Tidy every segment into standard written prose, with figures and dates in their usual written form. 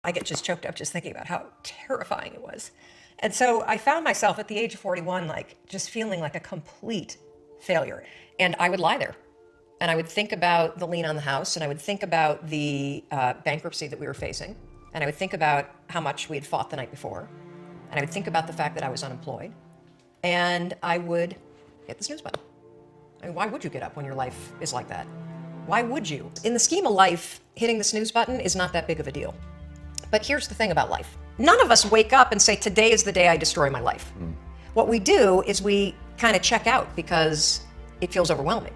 I get just choked up just thinking about how terrifying it was. And so I found myself at the age of 41, like just feeling like a complete failure. And I would lie there. And I would think about the lien on the house, and I would think about the bankruptcy that we were facing. And I would think about how much we had fought the night before. And I would think about the fact that I was unemployed. And I would hit the snooze button. I mean, why would you get up when your life is like that? Why would you? In the scheme of life, hitting the snooze button is not that big of a deal. But here's the thing about life. None of us wake up and say, today is the day I destroy my life. What we do is we kind of check out because it feels overwhelming.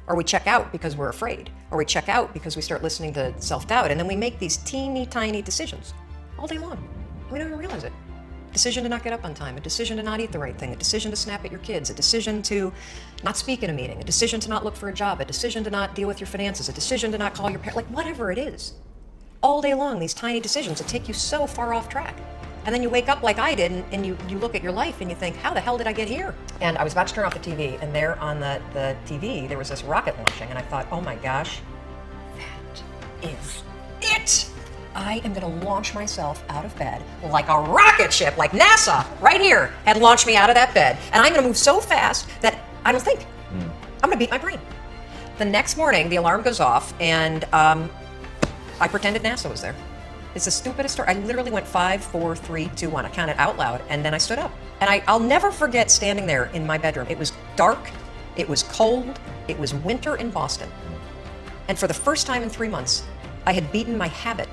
Or we check out because we're afraid. Or we check out because we start listening to self-doubt. And then we make these teeny tiny decisions all day long. We don't even realize it. Decision to not get up on time, a decision to not eat the right thing, a decision to snap at your kids, a decision to not speak in a meeting, a decision to not look for a job, a decision to not deal with your finances, a decision to not call your parents, like whatever it is. All day long, these tiny decisions that take you so far off track. And then you wake up like I did and you look at your life and you think, how the hell did I get here? And I was about to turn off the TV, and there on the TV, there was this rocket launching, and I thought, oh my gosh, that is it. I am gonna launch myself out of bed like a rocket ship, like NASA right here had launched me out of that bed. And I'm gonna move so fast that I don't think. I'm gonna beat my brain. The next morning, the alarm goes off, and I pretended NASA was there. It's the stupidest story. I literally went 5, 4, 3, 2, 1. I counted out loud, and then I stood up. And I'll never forget standing there in my bedroom. It was dark, it was cold, it was winter in Boston. And for the first time in 3 months, I had beaten my habit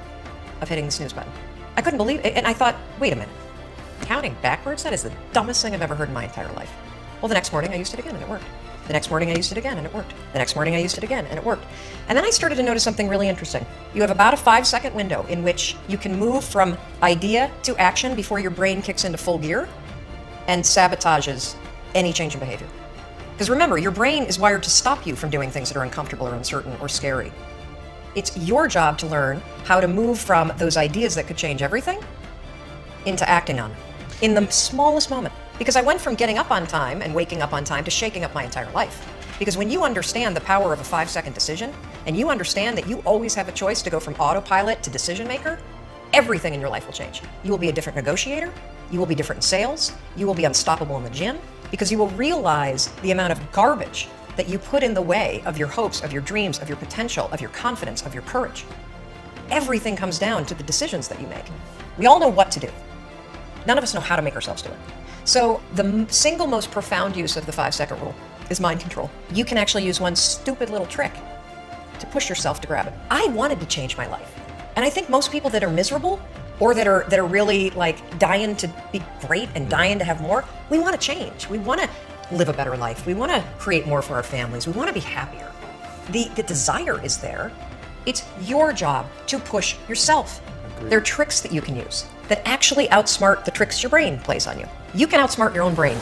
of hitting the snooze button. I couldn't believe it, and I thought, wait a minute. Counting backwards? That is the dumbest thing I've ever heard in my entire life. Well, the next morning I used it again, and it worked. The next morning I used it again, and it worked. The next morning I used it again, and it worked. And then I started to notice something really interesting. You have about a 5-second window in which you can move from idea to action before your brain kicks into full gear and sabotages any change in behavior. Because remember, your brain is wired to stop you from doing things that are uncomfortable or uncertain or scary. It's your job to learn how to move from those ideas that could change everything into acting on them in the smallest moment. Because I went from getting up on time and waking up on time to shaking up my entire life. Because when you understand the power of a 5-second decision, and you understand that you always have a choice to go from autopilot to decision maker, everything in your life will change. You will be a different negotiator, you will be different in sales, you will be unstoppable in the gym, because you will realize the amount of garbage that you put in the way of your hopes, of your dreams, of your potential, of your confidence, of your courage. Everything comes down to the decisions that you make. We all know what to do. None of us know how to make ourselves do it. So the single most profound use of the 5-second rule is mind control. You can actually use one stupid little trick to push yourself to grab it. I wanted to change my life. And I think most people that are miserable or that are really like dying to be great and dying to have more, we want to change. We want to live a better life. We want to create more for our families. We want to be happier. The desire is there. It's your job to push yourself. There are tricks that you can use that actually outsmart the tricks your brain plays on you. You can outsmart your own brain